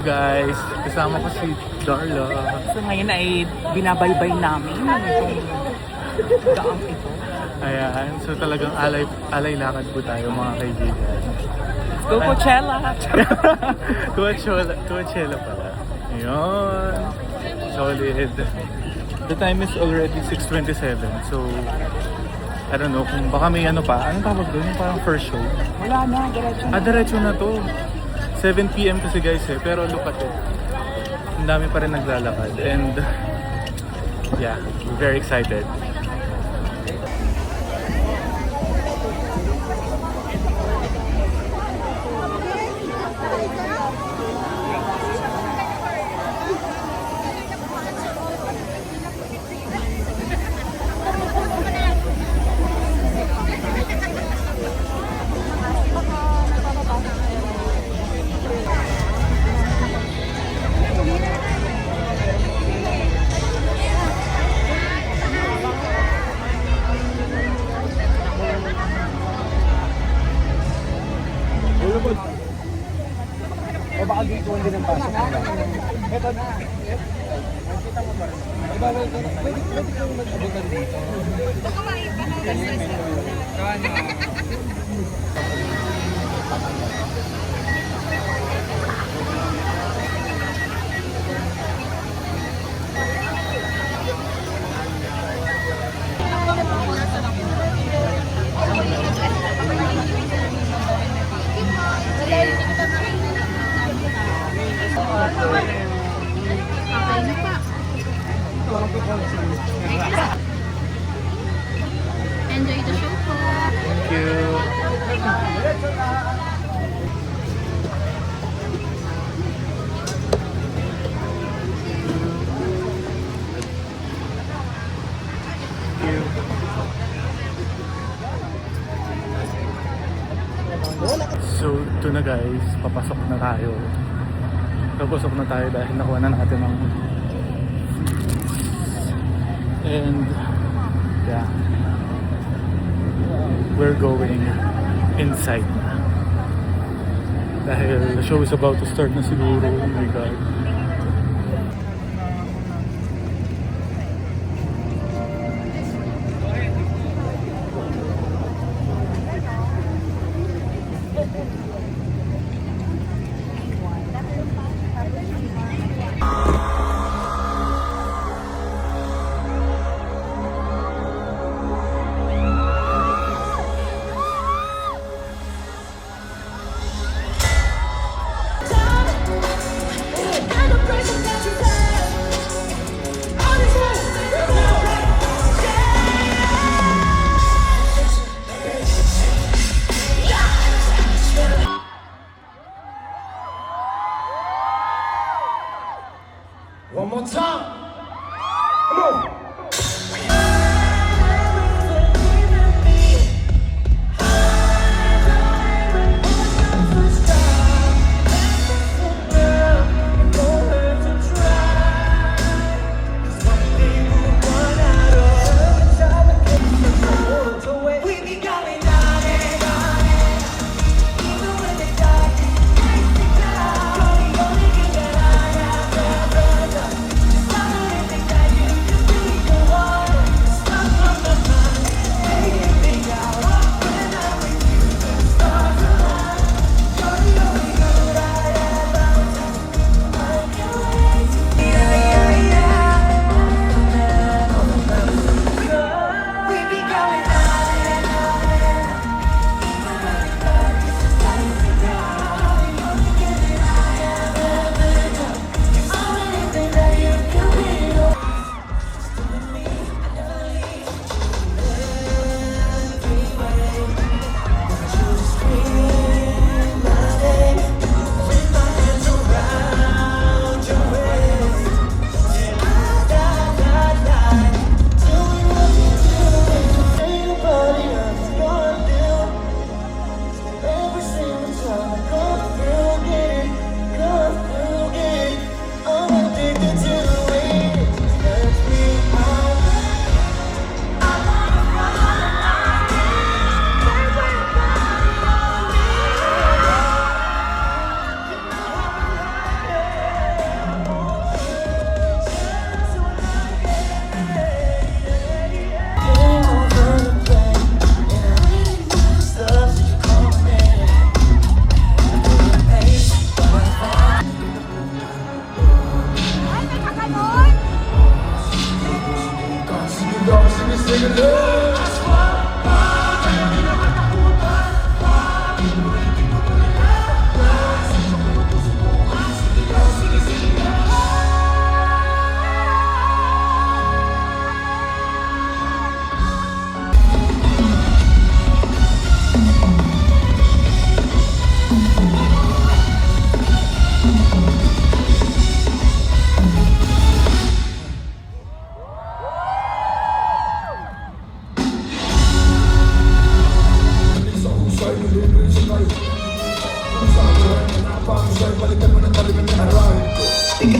Guys, kasama ko si Darla. So ngayon ay binabaybay namin itong daang ito. Ayan, so talagang alay lakad po tayo mga kaibigan. Let's go Coachella! Coachella pala. Ayun. Solid. The time is already 6:27. So, I don't know kung baka may ano pa. Anong tawag doon? Yung parang first show. Wala na, diretso na. Diretso na to. 7 PM kasi guys eh. Pero look at it. Ang dami pa rin naglalakad. And, yeah, we're very excited. O baka dito hindi ng pasok. Ito na. Nakita mo ba rin? Pwede kang mag-abutan dito. Enjoy the show po. Thank you. So, ito na guys, papasok na tayo. Papasok na tayo dahil nakuha na natin ang and yeah, we're going inside na. Dahil the show is about to start na siguro. Oh my God. One more time. Come on. Balik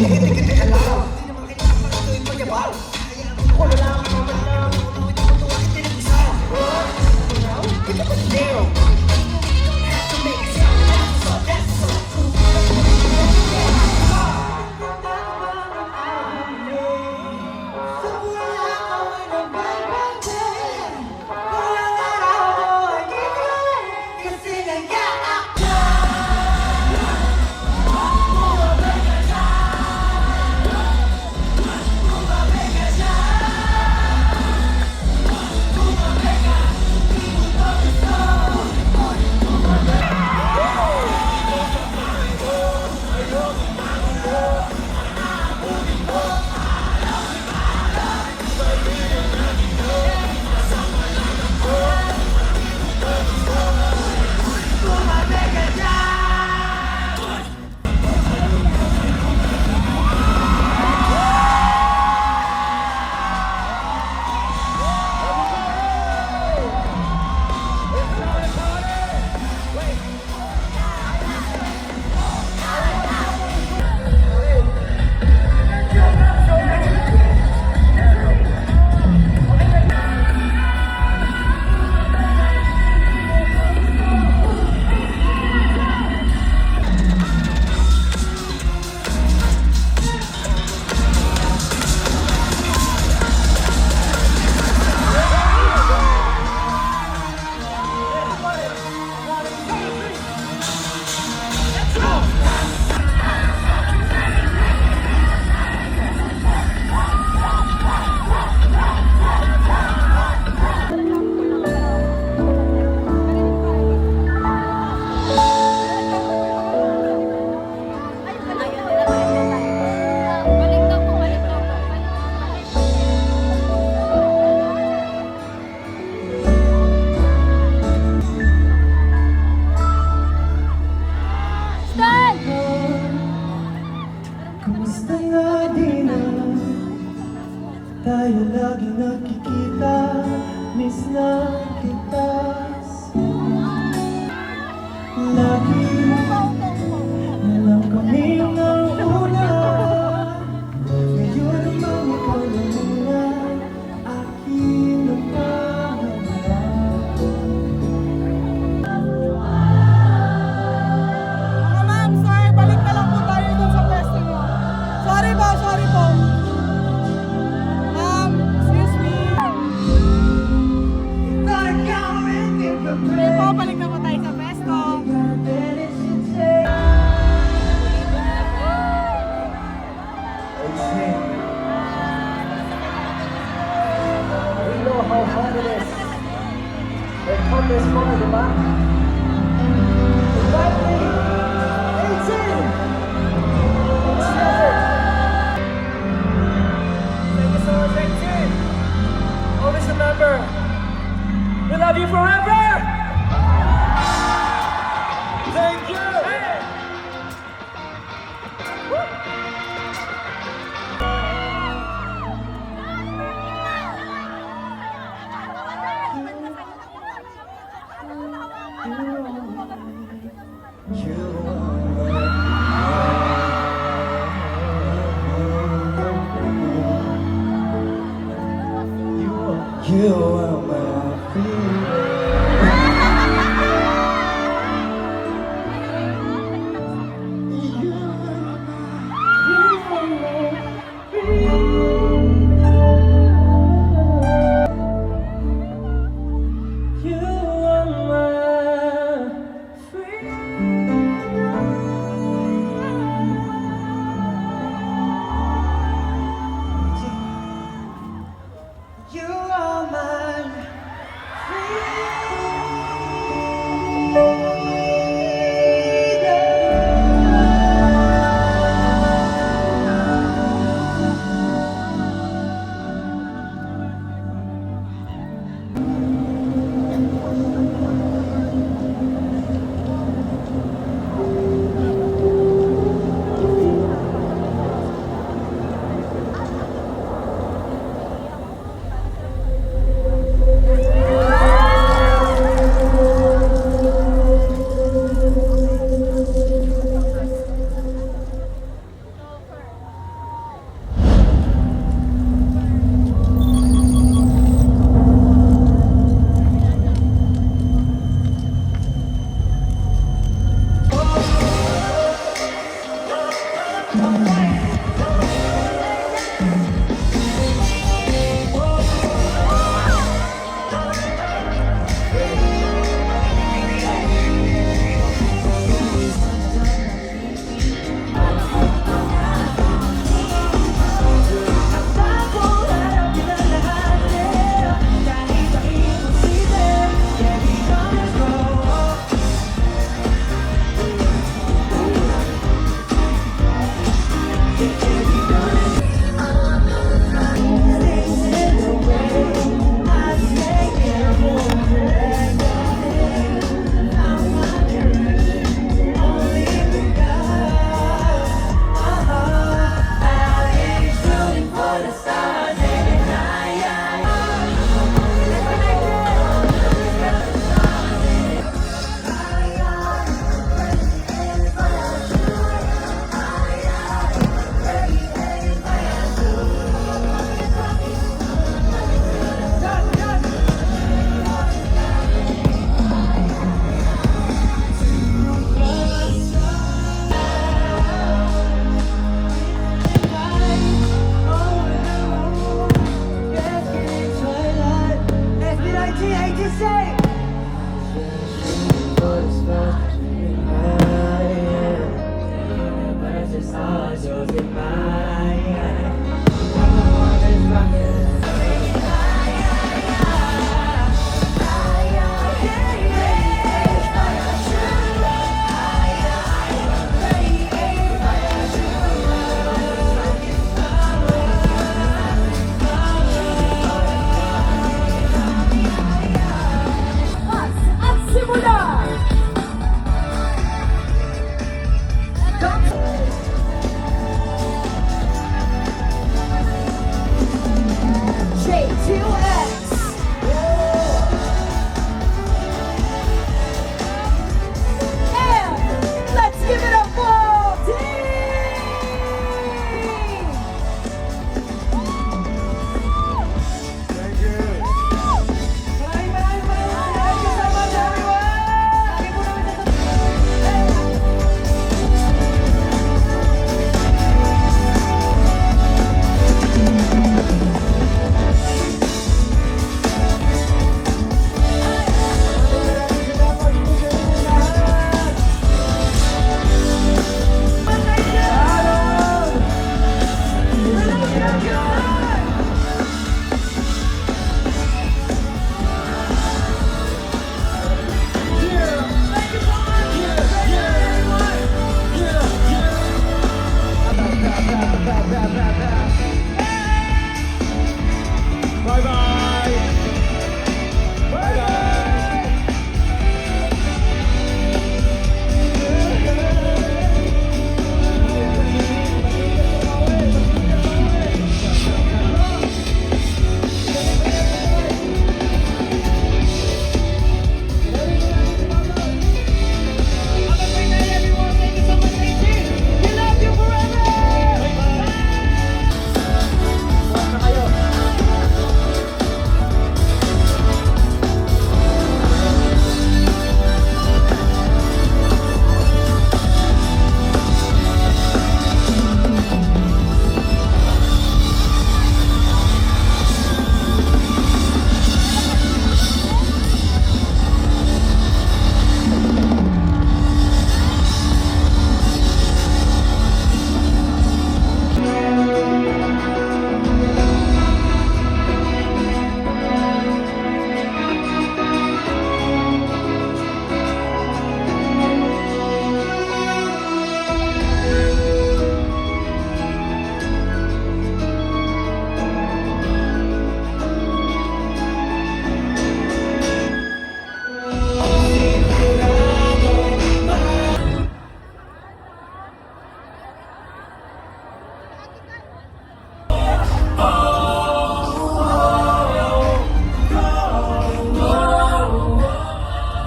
daw po, balik daw po. Stand! Kumusta nga di na tayo lagi nakikita, miss na kita. Lagi na lang kami ng una, ngayon naman ikaw na muna, akin ang pangalaman. Mga ma'am, sir, balik na lang po tayo dun sa pwesto nyo. Sorry po, sorry po. Excuse me. Sige po, balik na po tayo sa pwesto. We know how hard it is. They've come this far, di ba? Exactly. 18. Let's do it. Thank you so much, 18. Always remember, we love you forever. Thank you. You are my feeling. You are my freedom. You are my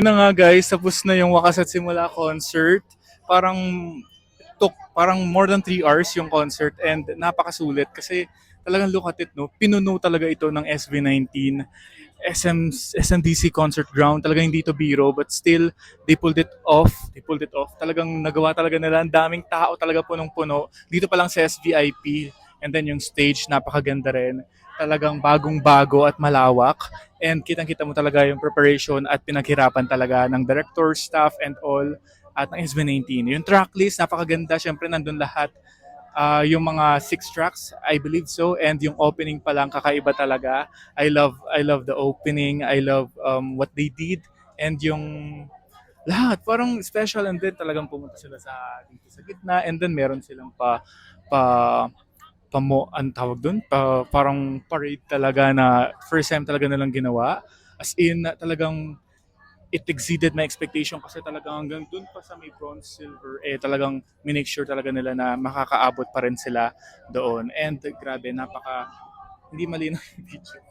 Na nga guys, tapos na yung Wakas at Simula concert. Parang more than 3 hours yung concert and napakasulit kasi talagang look at it, no? Pinuno talaga ito ng SB19. SMDC Concert Ground. Talagang hindi to biro, but still they pulled it off. Talagang nagawa talaga nila. Ang daming tao talaga, punong-puno. Dito pa lang sa SVIP. And then yung stage, napakaganda rin. Talagang bagong-bago at malawak. And kitang-kita mo talaga yung preparation at pinaghirapan talaga ng director, staff, and all at ng SB19. Yung tracklist, napakaganda. Siyempre, nandun lahat. Yung mga 6 tracks, I believe so. And yung opening pa lang, kakaiba talaga. I love the opening. I love what they did. And yung lahat, parang special. And then talagang pumunta sila dito sa gitna. And then meron silang pa ang tawag dun, parang parade talaga na first time talaga nilang ginawa. As in, talagang it exceeded my expectation kasi talagang hanggang dun pa sa may bronze, silver, talagang minake sure talaga nila na makakaabot pa rin sila doon. And grabe, hindi malinaw yung video.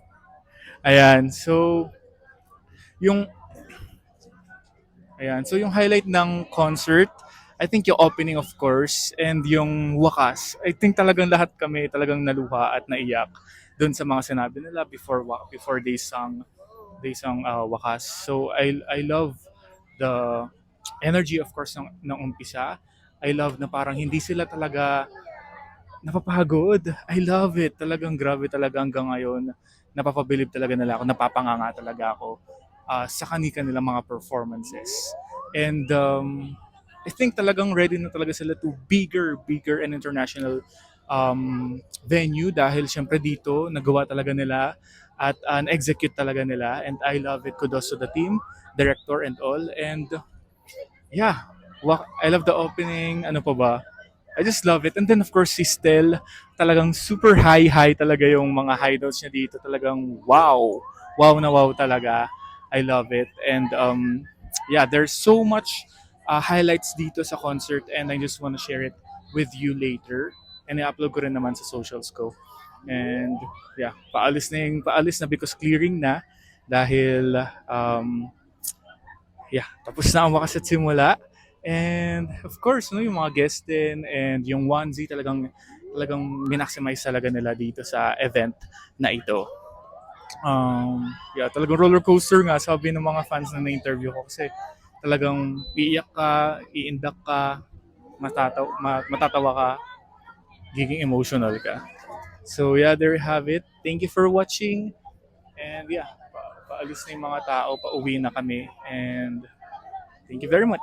Ayan, yung, so yung highlight ng concert, I think yung opening of course, and yung wakas. I think talagang lahat kami talagang naluha at naiyak doon sa mga sinabi nila before they sang wakas. So I love the energy of course ng umpisa. I love na parang hindi sila talaga napapagod. I love it. Talagang grabe talaga hanggang ngayon. Napapabilib talaga nila ako. Napapanganga talaga ako sa kanilang mga performances. And I think talagang ready na talaga sila to bigger and international venue dahil syempre dito nagawa talaga nila at execute talaga nila, and I love it. Kudos to the team, director and all. And yeah, I love the opening. Ano pa ba? I just love it. And then of course si Stel, talagang super high talaga yung mga high notes niya dito. Talagang wow. Wow na wow talaga. I love it. And yeah, there's so much highlights dito sa concert, and I just want to share it with you later. And i-upload ko rin naman sa socials ko. And yeah, paalis na because clearing na dahil yeah, tapos na ang wakas at simula. And of course, no, yung mga guests din and yung onesie talagang minaximize talaga nila dito sa event na ito. Yeah, talagang roller coaster nga sabi ng mga fans na na-interview ko kasi talagang iiyak ka, iindak ka, matatawa ka, giging emotional ka. So yeah, there you have it. Thank you for watching. And yeah, paalis na yung mga tao, pauwi na kami. And thank you very much.